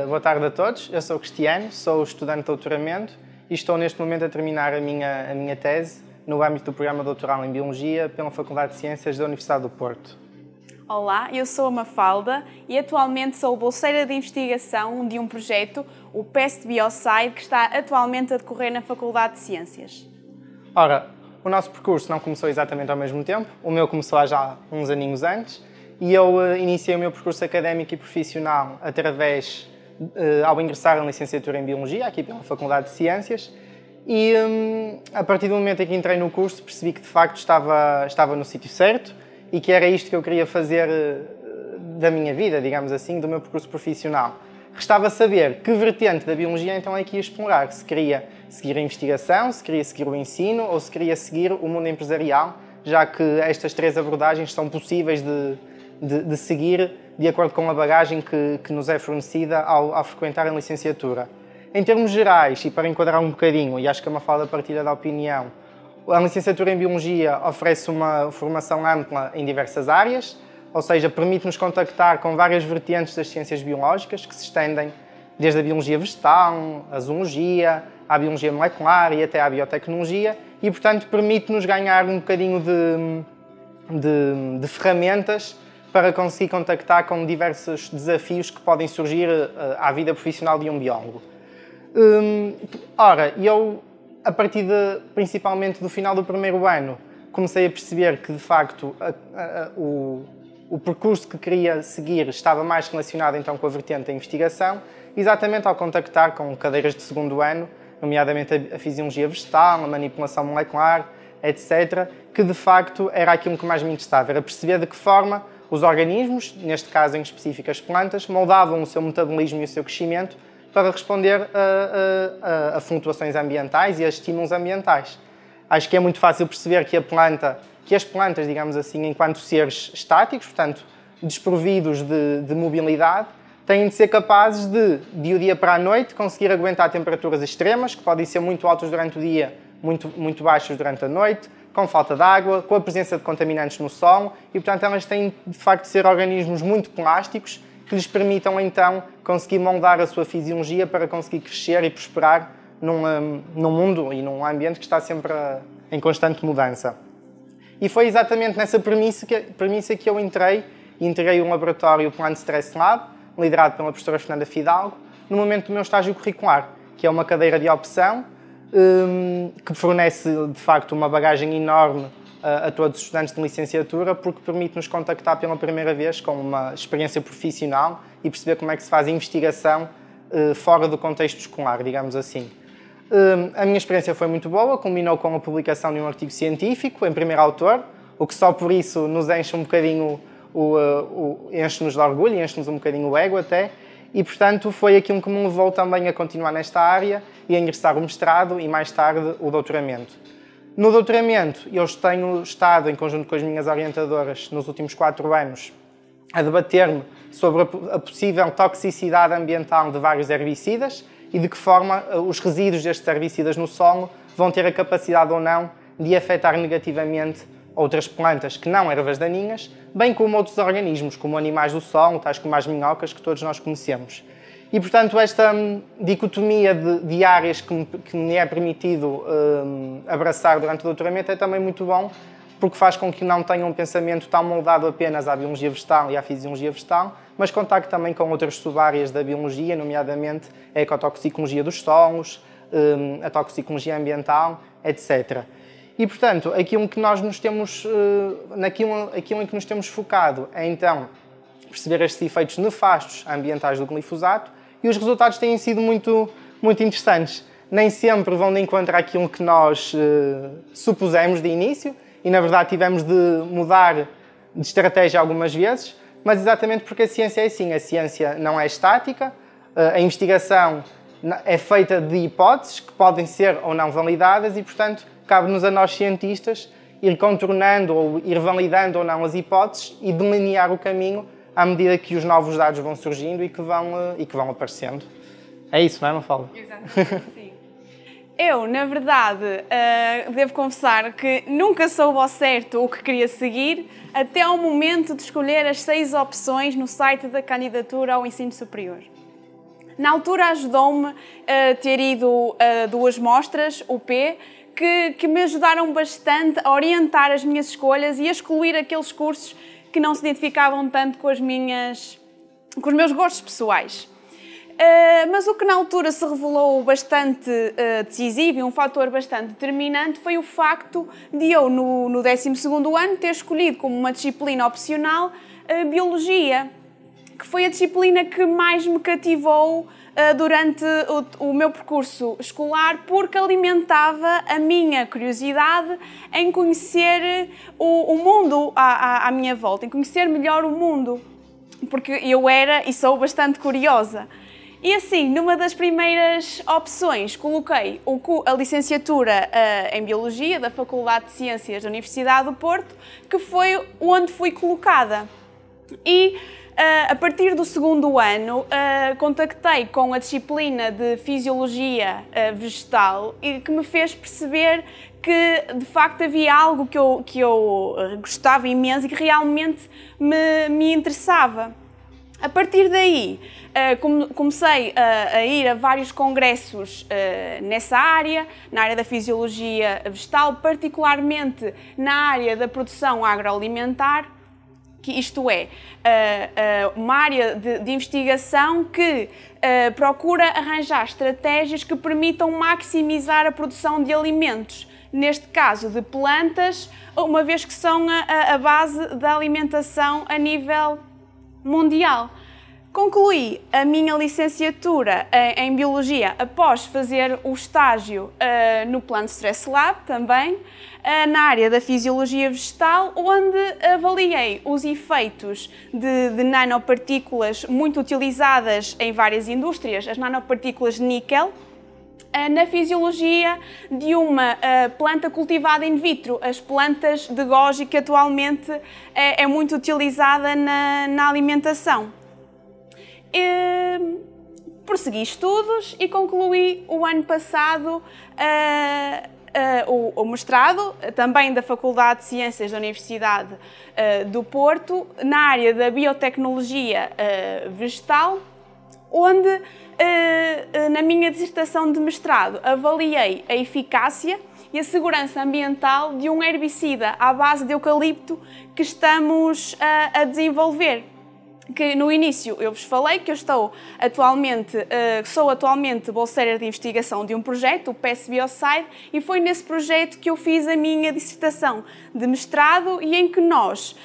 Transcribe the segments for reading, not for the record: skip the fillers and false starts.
Boa tarde a todos, eu sou Cristiano, sou estudante de doutoramento e estou neste momento a terminar a minha tese no âmbito do programa doutoral em Biologia pela Faculdade de Ciências da Universidade do Porto. Olá, eu sou a Mafalda e atualmente sou bolseira de investigação de um projeto, o PEST Biocide, que está atualmente a decorrer na Faculdade de Ciências. Ora, o nosso percurso não começou exatamente ao mesmo tempo, o meu começou há já uns aninhos antes e eu iniciei o meu percurso académico e profissional ao ingressar na licenciatura em Biologia, aqui pela Faculdade de Ciências, e a partir do momento em que entrei no curso percebi que de facto estava no sítio certo e que era isto que eu queria fazer da minha vida, digamos assim, do meu percurso profissional. Restava saber que vertente da Biologia então é que ia explorar, se queria seguir a investigação, se queria seguir o ensino ou se queria seguir o mundo empresarial, já que estas três abordagens são possíveis de seguir de acordo com a bagagem que nos é fornecida ao frequentar a licenciatura. Em termos gerais, e para enquadrar um bocadinho, e acho que é uma fala da partilha da opinião, a licenciatura em Biologia oferece uma formação ampla em diversas áreas, ou seja, permite-nos contactar com várias vertentes das ciências biológicas que se estendem desde a biologia vegetal, a zoologia, à biologia molecular e até à biotecnologia e, portanto, permite-nos ganhar um bocadinho de ferramentas para conseguir contactar com diversos desafios que podem surgir à vida profissional de um biólogo. Eu, a partir principalmente do final do primeiro ano, comecei a perceber que, de facto, o percurso que queria seguir estava mais relacionado então com a vertente da investigação, exatamente ao contactar com cadeiras de segundo ano, nomeadamente a fisiologia vegetal, a manipulação molecular, etc., que de facto era aquilo que mais me interessava, era perceber de que forma os organismos, neste caso em específico as plantas, moldavam o seu metabolismo e o seu crescimento para responder a flutuações ambientais e a estímulos ambientais. Acho que é muito fácil perceber que as plantas, digamos assim, enquanto seres estáticos, portanto, desprovidos de mobilidade, têm de ser capazes de o dia para a noite, conseguir aguentar temperaturas extremas, que podem ser muito altas durante o dia, muito baixas durante a noite, com falta de água, com a presença de contaminantes no solo, e, portanto, elas têm, de facto, de ser organismos muito plásticos, que lhes permitam, então, conseguir moldar a sua fisiologia para conseguir crescer e prosperar num mundo e num ambiente que está sempre em constante mudança. E foi exatamente nessa premissa que eu integrei um laboratório Plant Stress Lab, liderado pela professora Fernanda Fidalgo, no momento do meu estágio curricular, que é uma cadeira de opção que fornece, de facto, uma bagagem enorme a todos os estudantes de licenciatura, porque permite-nos contactar pela primeira vez com uma experiência profissional e perceber como é que se faz a investigação fora do contexto escolar, digamos assim. A minha experiência foi muito boa, culminou com a publicação de um artigo científico em primeiro autor, o que só por isso nos enche um bocadinho, enche-nos de orgulho e enche-nos um bocadinho o ego até, e portanto foi aquilo que me levou também a continuar nesta área e a ingressar o mestrado e mais tarde o doutoramento. No doutoramento eu tenho estado, em conjunto com as minhas orientadoras, nos últimos 4 anos, a debater-me sobre a possível toxicidade ambiental de vários herbicidas e de que forma os resíduos destes herbicidas no solo vão ter a capacidade ou não de afetar negativamente outras plantas que não ervas daninhas, bem como outros organismos, como animais do solo, tais como as minhocas, que todos nós conhecemos. E, portanto, esta dicotomia de áreas que me é permitido abraçar durante o doutoramento é também muito bom, porque faz com que não tenha um pensamento tão moldado apenas à biologia vegetal e à fisiologia vegetal, mas contacte também com outras subáreas da biologia, nomeadamente a ecotoxicologia dos solos, a toxicologia ambiental, etc. E, portanto, aquilo em que nos temos focado é, então, perceber estes efeitos nefastos ambientais do glifosato e os resultados têm sido muito interessantes. Nem sempre vão de encontro àquilo que nós supusemos de início e, na verdade, tivemos de mudar de estratégia algumas vezes, mas exatamente porque a ciência é assim. A ciência não é estática, a investigação é feita de hipóteses que podem ser ou não validadas e, portanto, cabe-nos a nós cientistas ir contornando ou ir validando ou não as hipóteses e delinear o caminho à medida que os novos dados vão surgindo e que vão aparecendo. É isso, não é, Mafalda? Exatamente, sim. Eu, na verdade, devo confessar que nunca soube ao certo o que queria seguir até ao momento de escolher as 6 opções no site da candidatura ao ensino superior. Na altura ajudou-me a ter ido a 2 mostras, UP, que me ajudaram bastante a orientar as minhas escolhas e a excluir aqueles cursos que não se identificavam tanto com os meus gostos pessoais. Mas o que na altura se revelou bastante decisivo e um fator bastante determinante foi o facto de eu, no 12º ano, ter escolhido como uma disciplina opcional a Biologia, que foi a disciplina que mais me cativou durante o meu percurso escolar, porque alimentava a minha curiosidade em conhecer o mundo à minha volta, em conhecer melhor o mundo, porque eu era e sou bastante curiosa. E assim, numa das primeiras opções, coloquei a licenciatura em Biologia da Faculdade de Ciências da Universidade do Porto, que foi onde fui colocada. E a partir do 2º ano, contactei com a disciplina de Fisiologia Vegetal e que me fez perceber que de facto havia algo que eu gostava imenso e que realmente me interessava. A partir daí, comecei a ir a vários congressos nessa área, na área da fisiologia vegetal, particularmente na área da produção agroalimentar, que isto é, uma área de investigação que procura arranjar estratégias que permitam maximizar a produção de alimentos, neste caso de plantas, uma vez que são a base da alimentação a nível mundial. Concluí a minha licenciatura em Biologia após fazer o estágio no Plant Stress Lab também, na área da Fisiologia Vegetal, onde avaliei os efeitos de nanopartículas muito utilizadas em várias indústrias, as nanopartículas de níquel, na fisiologia de uma planta cultivada in vitro, as plantas de goji, que atualmente é muito utilizada na alimentação. Prossegui estudos e concluí o ano passado o mestrado, também da Faculdade de Ciências da Universidade do Porto, na área da biotecnologia vegetal, onde na minha dissertação de mestrado avaliei a eficácia e a segurança ambiental de um herbicida à base de eucalipto que estamos a desenvolver. Que no início eu vos falei que eu sou atualmente bolseira de investigação de um projeto, o PS Biocide, e foi nesse projeto que eu fiz a minha dissertação de mestrado e em que nós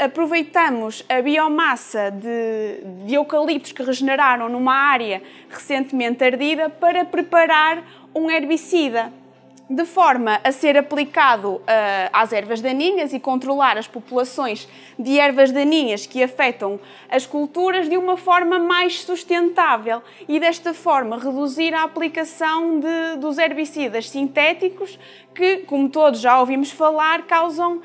aproveitamos a biomassa de eucaliptos que regeneraram numa área recentemente ardida para preparar um herbicida, de forma a ser aplicado às ervas daninhas e controlar as populações de ervas daninhas que afetam as culturas de uma forma mais sustentável e desta forma reduzir a aplicação dos herbicidas sintéticos que, como todos já ouvimos falar, causam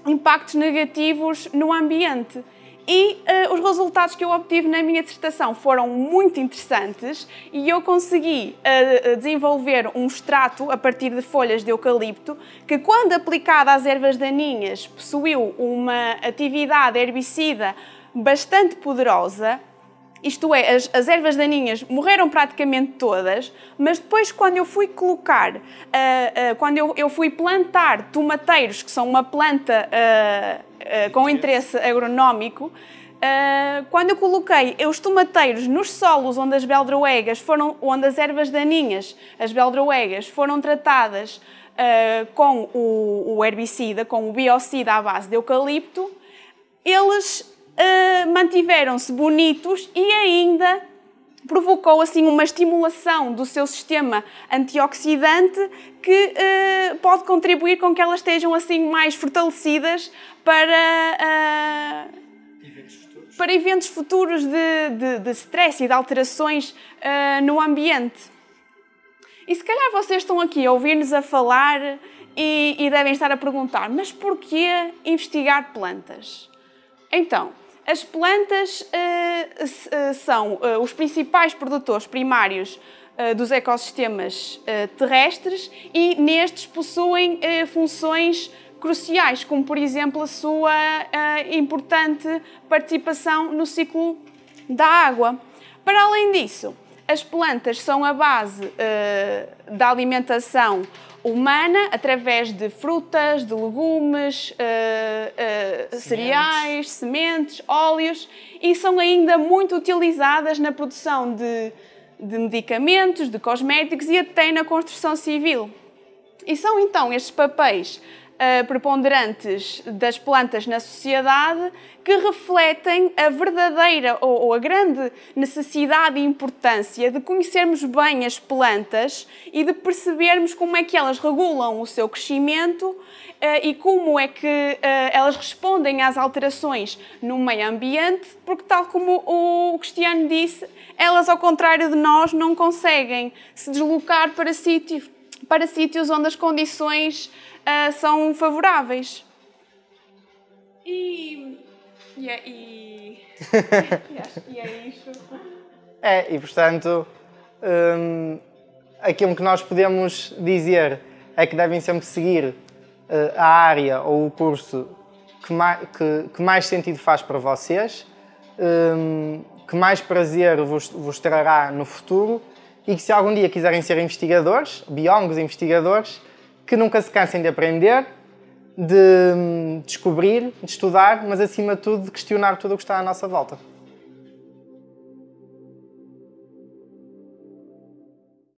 impactos negativos no ambiente. E os resultados que eu obtive na minha dissertação foram muito interessantes e eu consegui desenvolver um extrato a partir de folhas de eucalipto que, quando aplicado às ervas daninhas, possuiu uma atividade herbicida bastante poderosa. Isto é, as ervas daninhas morreram praticamente todas, mas depois quando eu fui colocar, quando eu fui plantar tomateiros, que são uma planta com interesse agronómico, quando eu coloquei os tomateiros nos solos onde as beldroegas onde as ervas daninhas, as beldroegas, foram tratadas com o herbicida, com o biocida à base de eucalipto, eles mantiveram-se bonitos e ainda provocou assim uma estimulação do seu sistema antioxidante que pode contribuir com que elas estejam assim mais fortalecidas para eventos futuros de stress e de alterações no ambiente. E se calhar vocês estão aqui a ouvir-nos a falar e devem estar a perguntar, mas porquê investigar plantas? Então, as plantas são os principais produtores primários dos ecossistemas terrestres e nestes possuem funções cruciais, como por exemplo a sua importante participação no ciclo da água. Para além disso, as plantas são a base da alimentação humana através de frutas, de legumes, cereais, sementes, óleos e são ainda muito utilizadas na produção de medicamentos, de cosméticos e até na construção civil. E são então estes papéis preponderantes das plantas na sociedade que refletem a verdadeira ou a grande necessidade e importância de conhecermos bem as plantas e de percebermos como é que elas regulam o seu crescimento e como é que elas respondem às alterações no meio ambiente, porque tal como o Cristiano disse, elas, ao contrário de nós, não conseguem se deslocar para sítios onde as condições são favoráveis. E é isso. E portanto, aquilo que nós podemos dizer é que devem sempre seguir a área ou o curso que mais sentido faz para vocês, que mais prazer vos trará no futuro e que se algum dia quiserem ser investigadores, biólogos investigadores, que nunca se cansem de aprender, de descobrir, de estudar, mas acima de tudo de questionar tudo o que está à nossa volta.